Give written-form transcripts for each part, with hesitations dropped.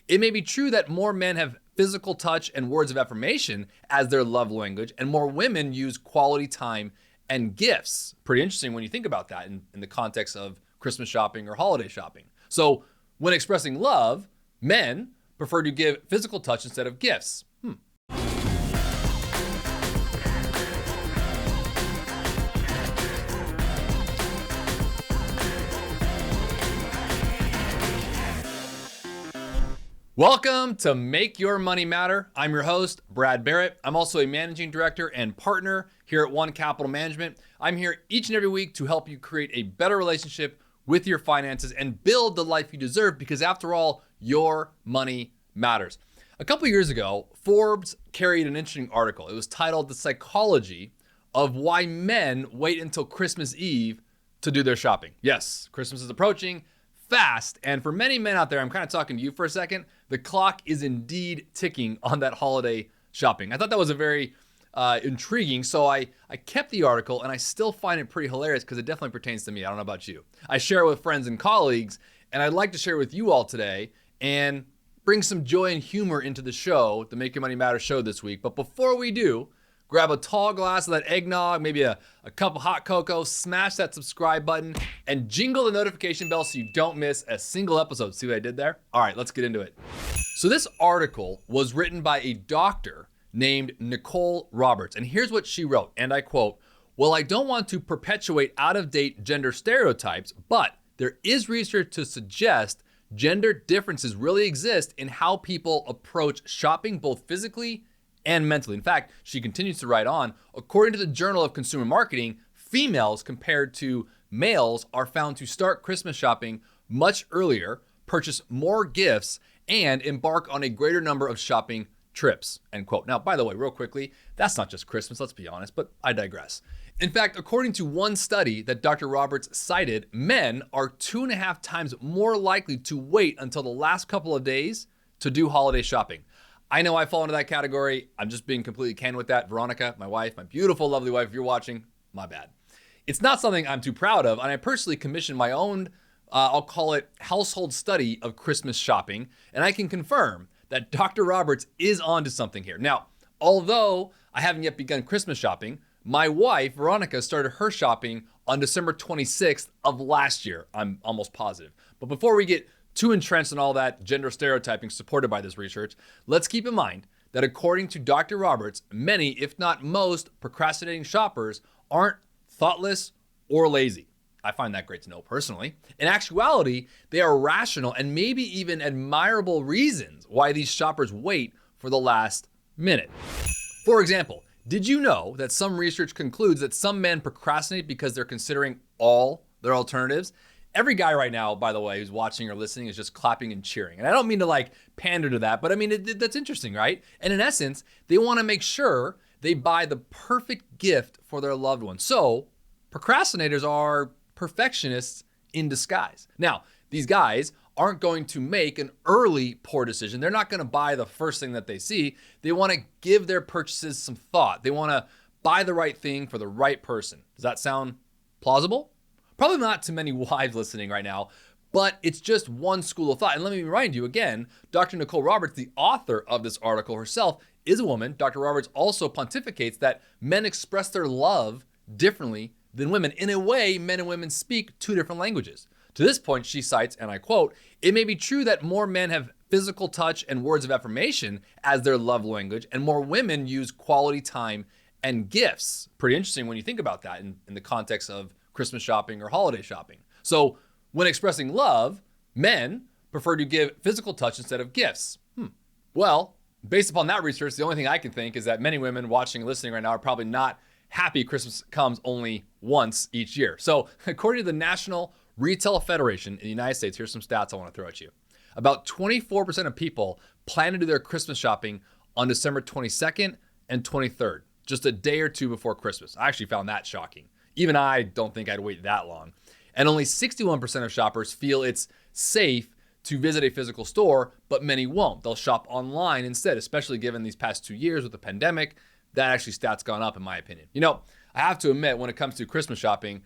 It may be true that more men have physical touch and words of affirmation as their love language, and more women use quality time and gifts. Pretty interesting when you think about that in the context of Christmas shopping or holiday shopping. So when expressing love, men prefer to give physical touch instead of gifts. Welcome to Make Your Money Matter. I'm your host, Brad Barrett. I'm also a managing director and partner here at One Capital Management. I'm here each and every week to help you create a better relationship with your finances and build the life you deserve, because after all, your money matters. A couple years ago, Forbes carried an interesting article. It was titled "The Psychology of Why Men Wait Until Christmas Eve to Do Their Shopping." Yes, Christmas is approaching fast. And for many men out there, I'm kind of talking to you for a second, the clock is indeed ticking on that holiday shopping. I thought that was a very intriguing. So I kept the article, and I still find it pretty hilarious because it definitely pertains to me. I don't know about you. I share it with friends and colleagues, and I'd like to share it with you all today and bring some joy and humor into the show, the Make Your Money Matter show this week. But before we do, grab a tall glass of that eggnog, maybe a cup of hot cocoa, smash that subscribe button, and jingle the notification bell so you don't miss a single episode. See what I did there? All right, let's get into it. So this article was written by a doctor named Nicole Roberts, and here's what she wrote, and I quote, "Well, I don't want to perpetuate out-of-date gender stereotypes, but there is research to suggest gender differences really exist in how people approach shopping, both physically and mentally." In fact, she continues to write on, according to the Journal of Consumer Marketing, females compared to males are found to start Christmas shopping much earlier, purchase more gifts, and embark on a greater number of shopping trips, end quote. Now, by the way, real quickly, that's not just Christmas, let's be honest, but I digress. In fact, according to one study that Dr. Roberts cited, men are 2.5 times more likely to wait until the last couple of days to do holiday shopping. I know I fall into that category. I'm just being completely candid with that. Veronica, my wife, my beautiful, lovely wife, if you're watching, my bad. It's not something I'm too proud of, and I personally commissioned my own, I'll call it household study of Christmas shopping, and I can confirm that Dr. Roberts is onto something here. Now, although I haven't yet begun Christmas shopping, my wife, Veronica, started her shopping on December 26th of last year. I'm almost positive. But before we get too entrenched in all that gender stereotyping supported by this research, let's keep in mind that according to Dr. Roberts, many, if not most, procrastinating shoppers aren't thoughtless or lazy. I find that great to know personally. In actuality, they are rational and maybe even admirable reasons why these shoppers wait for the last minute. For example, did you know that some research concludes that some men procrastinate because they're considering all their alternatives? Every guy right now, by the way, who's watching or listening is just clapping and cheering. And I don't mean to pander to that, but I mean, that's interesting, right? And in essence, they want to make sure they buy the perfect gift for their loved one. So procrastinators are perfectionists in disguise. Now, these guys aren't going to make an early poor decision. They're not going to buy the first thing that they see. They want to give their purchases some thought. They want to buy the right thing for the right person. Does that sound plausible? Probably not to many wives listening right now, but it's just one school of thought. And let me remind you again, Dr. Nicole Roberts, the author of this article herself, is a woman. Dr. Roberts also pontificates that men express their love differently than women. In a way, men and women speak two different languages. To this point, she cites, and I quote, "It may be true that more men have physical touch and words of affirmation as their love language, and more women use quality time and gifts." Pretty interesting when you think about that in the context of Christmas shopping or holiday shopping. So when expressing love, men prefer to give physical touch instead of gifts. Well, based upon that research, the only thing I can think is that many women watching and listening right now are probably not happy Christmas comes only once each year. So according to the National Retail Federation in the United States, here's some stats I want to throw at you. About 24% of people plan to do their Christmas shopping on December 22nd and 23rd, just a day or two before Christmas. I actually found that shocking. Even I don't think I'd wait that long. And only 61% of shoppers feel it's safe to visit a physical store, but many won't. They'll shop online instead, especially given these past 2 years with the pandemic. That actually stat's gone up in my opinion. You know, I have to admit, when it comes to Christmas shopping,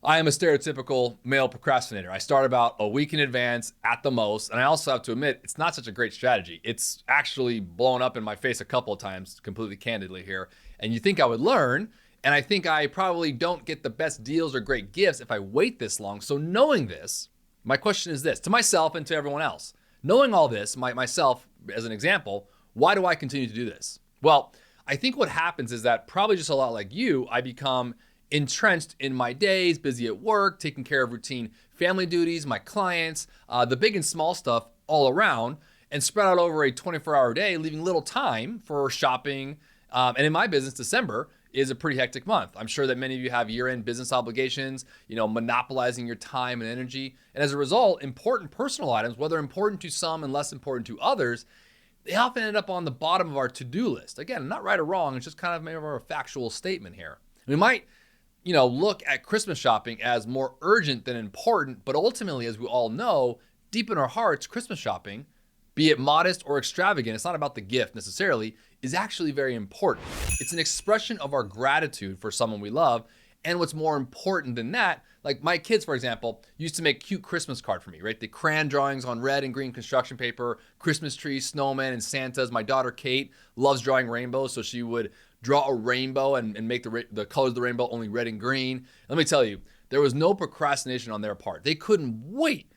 I am a stereotypical male procrastinator. I start about a week in advance at the most. And I also have to admit, it's not such a great strategy. It's actually blown up in my face a couple of times, completely candidly here. And you think I would learn. And I think I probably don't get the best deals or great gifts if I wait this long. So knowing this, my question is this to myself and to everyone else. Knowing all this, myself as an example, why do I continue to do this? Well, I think what happens is that probably just a lot like you, I become entrenched in my days, busy at work, taking care of routine family duties, my clients, the big and small stuff all around, and spread out over a 24-hour day, leaving little time for shopping. And in my business, December is a pretty hectic month. I'm sure that many of you have year-end business obligations, monopolizing your time and energy. And as a result, important personal items, whether important to some and less important to others, they often end up on the bottom of our to-do list. Again, not right or wrong, it's just kind of maybe a factual statement here. We might look at Christmas shopping as more urgent than important, but ultimately, as we all know, deep in our hearts, Christmas shopping, be it modest or extravagant, it's not about the gift necessarily, is actually very important. It's an expression of our gratitude for someone we love. And what's more important than that, like my kids, for example, used to make cute Christmas cards for me, right? The crayon drawings on red and green construction paper, Christmas trees, snowmen, and Santas. My daughter, Kate, loves drawing rainbows, so she would draw a rainbow and make the colors of the rainbow only red and green. Let me tell you, there was no procrastination on their part. They couldn't wait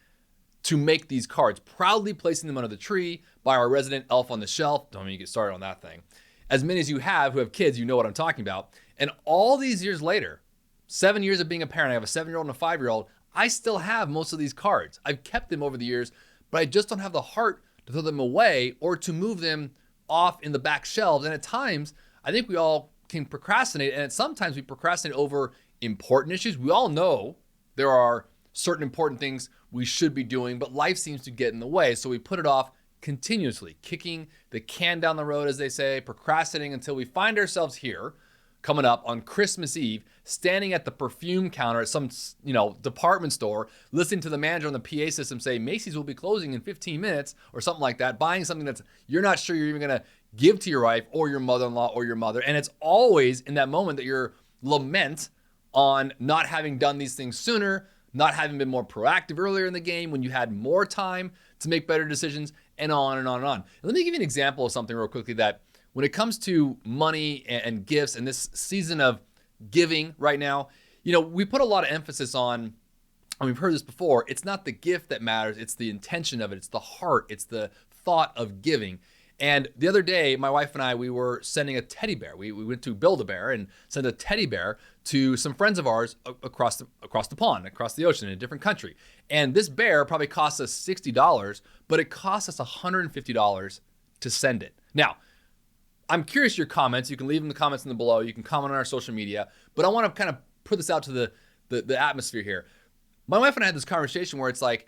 to make these cards, proudly placing them under the tree by our resident elf on the shelf. Don't even get started on that thing. As many as you have who have kids, you know what I'm talking about. And all these years later, 7 years of being a parent, I have a 7-year-old and a 5-year-old, I still have most of these cards. I've kept them over the years, but I just don't have the heart to throw them away or to move them off in the back shelves. And at times, I think we all can procrastinate, and sometimes we procrastinate over important issues. We all know there are certain important things we should be doing, but life seems to get in the way, so we put it off continuously, kicking the can down the road, as they say, procrastinating until we find ourselves here, coming up on Christmas Eve, standing at the perfume counter at some department store, listening to the manager on the PA system say Macy's will be closing in 15 minutes or something like that, buying something that's you're not sure you're even gonna give to your wife or your mother-in-law or your mother. And it's always in that moment that you're lament on not having done these things sooner, not having been more proactive earlier in the game when you had more time to make better decisions, and on and on and on. And let me give you an example of something real quickly that when it comes to money and gifts and this season of giving right now, we put a lot of emphasis on, and we've heard this before, it's not the gift that matters, it's the intention of it, it's the heart, it's the thought of giving. And the other day, my wife and I, we were sending a teddy bear. We went to Build-A-Bear and sent a teddy bear to some friends of ours across the pond, across the ocean in a different country. And this bear probably cost us $60, but it cost us $150 to send it. Now, I'm curious your comments. You can leave them in the comments in the below. You can comment on our social media. But I want to kind of put this out to the atmosphere here. My wife and I had this conversation where it's like,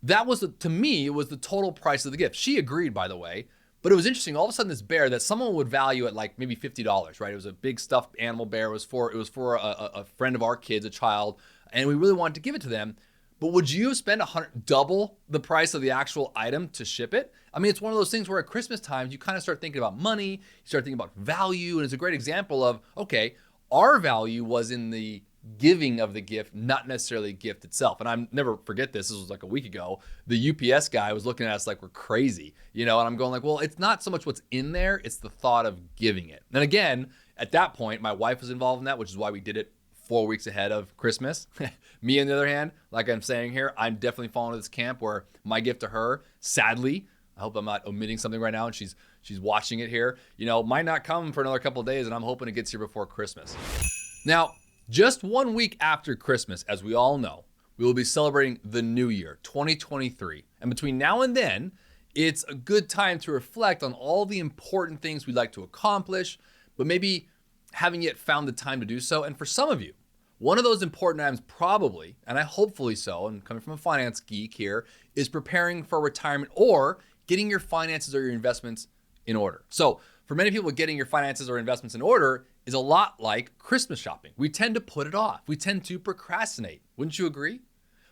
that was, to me, it was the total price of the gift. She agreed, by the way. But it was interesting. All of a sudden, this bear that someone would value at like maybe $50, right? It was a big stuffed animal bear. It was for a friend of our kids, a child, and we really wanted to give it to them. But would you spend double the price of the actual item to ship it? I mean, it's one of those things where at Christmas time, you kind of start thinking about money, you start thinking about value, and it's a great example of, okay, our value was in the giving of the gift, not necessarily the gift itself. And I'm never forget this was like a week ago, the UPS guy was looking at us like we're crazy, and I'm going like, well, it's not so much what's in there, it's the thought of giving it. And again, at that point, my wife was involved in that, which is why we did it 4 weeks ahead of Christmas. Me, on the other hand, like I'm saying here, I'm definitely falling to this camp where my gift to her, sadly, I hope I'm not omitting something right now and she's watching it here, might not come for another couple of days, and I'm hoping it gets here before Christmas. Now, just 1 week after Christmas, as we all know, we will be celebrating the new year, 2023. And between now and then, it's a good time to reflect on all the important things we'd like to accomplish, but maybe haven't yet found the time to do so. And for some of you, one of those important items probably, and I hopefully so, and coming from a finance geek here, is preparing for retirement or getting your finances or your investments in order. So for many people, getting your finances or investments in order is a lot like Christmas shopping. We tend to put it off. We tend to procrastinate. Wouldn't you agree?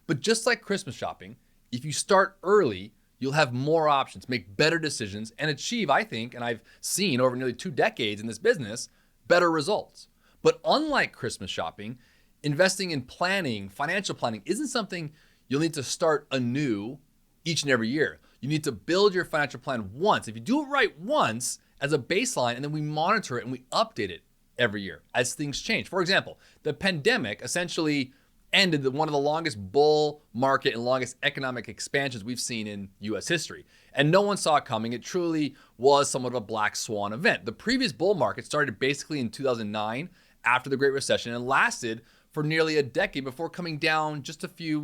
But just like Christmas shopping, if you start early, you'll have more options, make better decisions, and achieve, I think, and I've seen over nearly 2 decades in this business, better results. But unlike Christmas shopping, investing in planning, financial planning, isn't something you'll need to start anew each and every year. You need to build your financial plan once. If you do it right once as a baseline, and then we monitor it and we update it every year as things change. For example, the pandemic essentially ended one of the longest bull market and longest economic expansions we've seen in US history. And no one saw it coming. It truly was somewhat of a black swan event. The previous bull market started basically in 2009 after the Great Recession and lasted for nearly a decade before coming down just a few,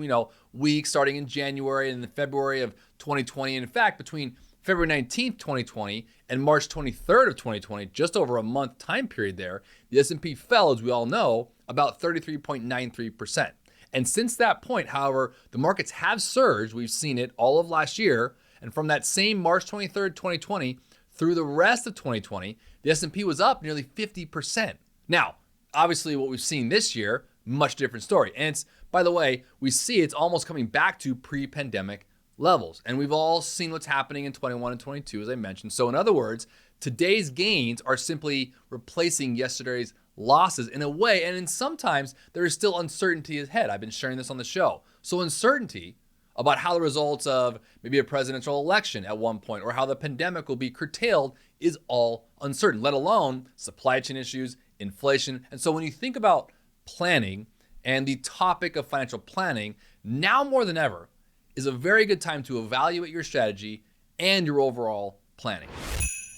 weeks starting in January and then February of 2020. And in fact, between February 19th, 2020 and March 23rd of 2020, just over a month time period there, the S&P fell, as we all know, about 33.93%. And since that point, however, the markets have surged. We've seen it all of last year. And from that same March 23rd, 2020 through the rest of 2020, the S&P was up nearly 50%. Now, obviously what we've seen this year, much different story. And it's, by the way, we see it's almost coming back to pre-pandemic levels. And we've all seen what's happening in 21 and 22, as I mentioned. So in other words, today's gains are simply replacing yesterday's losses in a way. And in sometimes there is still uncertainty ahead. I've been sharing this on the show. So uncertainty about how the results of maybe a presidential election at one point or how the pandemic will be curtailed is all uncertain, let alone supply chain issues, inflation. And so when you think about planning and the topic of financial planning, now more than ever is a very good time to evaluate your strategy and your overall planning.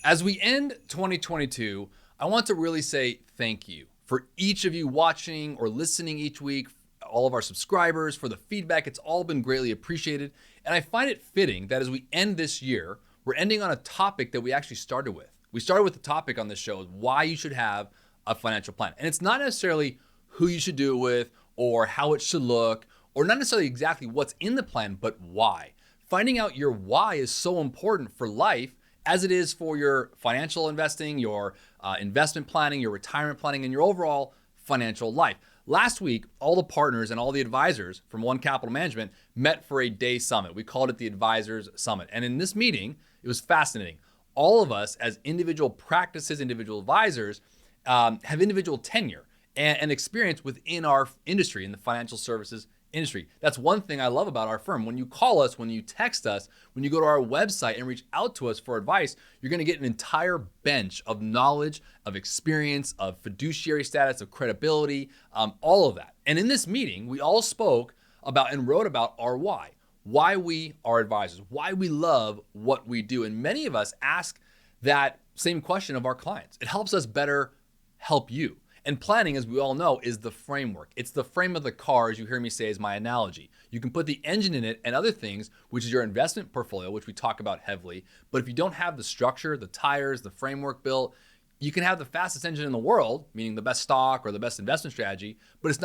As we end 2022, I want to really say thank you for each of you watching or listening each week, all of our subscribers, for the feedback. It's all been greatly appreciated. And I find it fitting that as we end this year, we're ending on a topic that we actually started with. We started with the topic on this show is why you should have a financial plan. And it's not necessarily who you should do it with or how it should look or not necessarily exactly what's in the plan, but why. Finding out your why is so important for life as it is for your financial investing, your investment planning, your retirement planning, and your overall financial life. Last week, all the partners and all the advisors from One Capital Management met for a day summit. We called it the Advisors Summit. And in this meeting, it was fascinating. All of us as individual practices, individual advisors, have individual tenure and experience within our industry, in the financial services industry. That's one thing I love about our firm. When you call us, when you text us, when you go to our website and reach out to us for advice, you're going to get an entire bench of knowledge, of experience, of fiduciary status, of credibility, all of that. And in this meeting, we all spoke about and wrote about our why we are advisors, why we love what we do. And many of us ask that same question of our clients. It helps us better help you. And planning, as we all know, is the framework. It's the frame of the car, as you hear me say, is my analogy. You can put the engine in it and other things, which is your investment portfolio, which we talk about heavily. But if you don't have the structure, the tires, the framework built, you can have the fastest engine in the world, meaning the best stock or the best investment strategy, but it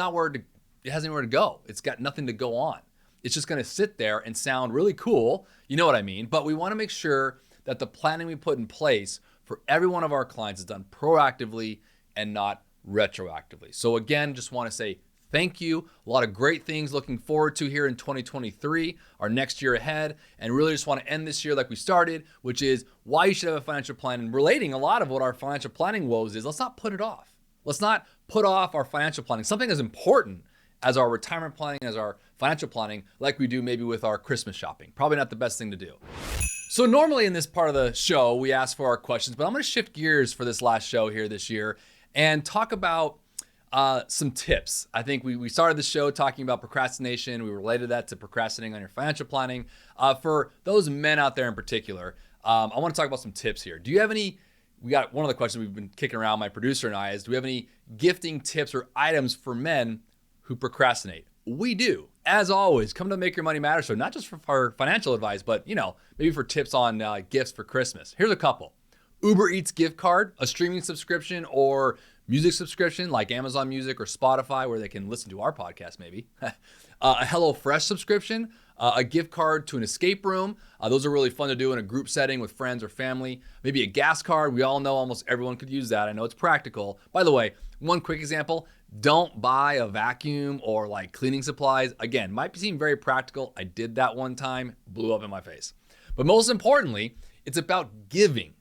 has anywhere to go. It's got nothing to go on. It's just going to sit there and sound really cool. You know what I mean? But we want to make sure that the planning we put in place for every one of our clients is done proactively and not retroactively. So again, just want to say thank you. A lot of great things looking forward to here in 2023, our next year ahead, and really just want to end this year like we started, which is why you should have a financial plan. And relating a lot of what our financial planning woes is, let's not put it off. Let's not put off our financial planning. Something as important as our retirement planning, as our financial planning, like we do maybe with our Christmas shopping. Probably not the best thing to do. So normally in this part of the show, we ask for our questions, but I'm going to shift gears for this last show here this year and talk about some tips. I think we started the show talking about procrastination. We related that to procrastinating on your financial planning. For those men out there in particular, I want to talk about some tips here. Do you have any, we got one of the questions we've been kicking around, my producer and I, is do we have any gifting tips or items for men who procrastinate? We do. As always, come to Make Your Money Matter. So not just for financial advice, but maybe for tips on gifts for Christmas. Here's a couple. Uber Eats gift card, a streaming subscription or music subscription like Amazon Music or Spotify where they can listen to our podcast maybe. A HelloFresh subscription, a gift card to an escape room. Those are really fun to do in a group setting with friends or family. Maybe a gas card. We all know almost everyone could use that. I know it's practical. By the way, one quick example, don't buy a vacuum or like cleaning supplies. Again, might seem very practical. I did that one time, blew up in my face. But most importantly, it's about giving.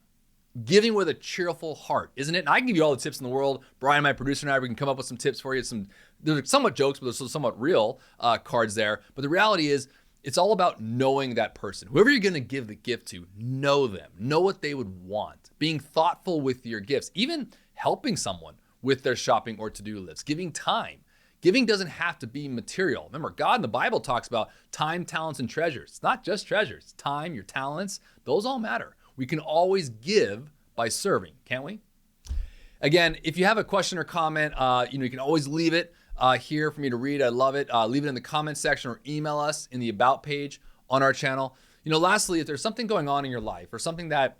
Giving with a cheerful heart, isn't it? And I can give you all the tips in the world. Brian, my producer, and I, we can come up with some tips for you, some They're somewhat jokes, but there's somewhat real cards there. But the reality is, it's all about knowing that person. Whoever you're going to give the gift to, know them, know what they would want, being thoughtful with your gifts, even helping someone with their shopping or to-do list, giving time. Giving doesn't have to be material. Remember, God in the Bible talks about time, talents, and treasures. It's not just treasures. It's time, your talents, those all matter. We can always give by serving, can't we? Again, if you have a question or comment, you can always leave it here for me to read. I love it. Leave it in the comment section or email us in the About page on our channel. Lastly, if there's something going on in your life or something that,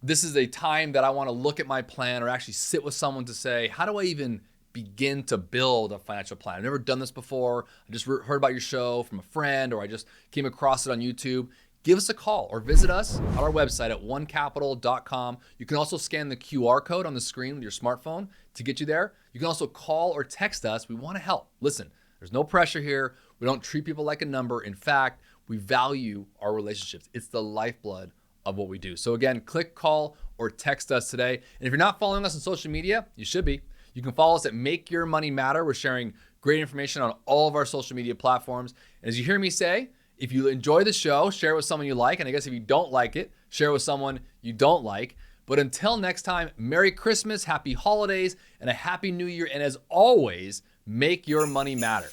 this is a time that I want to look at my plan or actually sit with someone to say, how do I even begin to build a financial plan? I've never done this before. I just heard about your show from a friend, or I just came across it on YouTube. Give us a call or visit us on our website at onecapital.com. You can also scan the QR code on the screen with your smartphone to get you there. You can also call or text us. We want to help. Listen, there's no pressure here. We don't treat people like a number. In fact, we value our relationships. It's the lifeblood of what we do. So again, click, call, or text us today. And if you're not following us on social media, you should be. You can follow us at Make Your Money Matter. We're sharing great information on all of our social media platforms. And as you hear me say, if you enjoy the show, share it with someone you like. And I guess if you don't like it, share it with someone you don't like. But until next time, Merry Christmas, Happy Holidays, and a Happy New Year. And as always, make your money matter.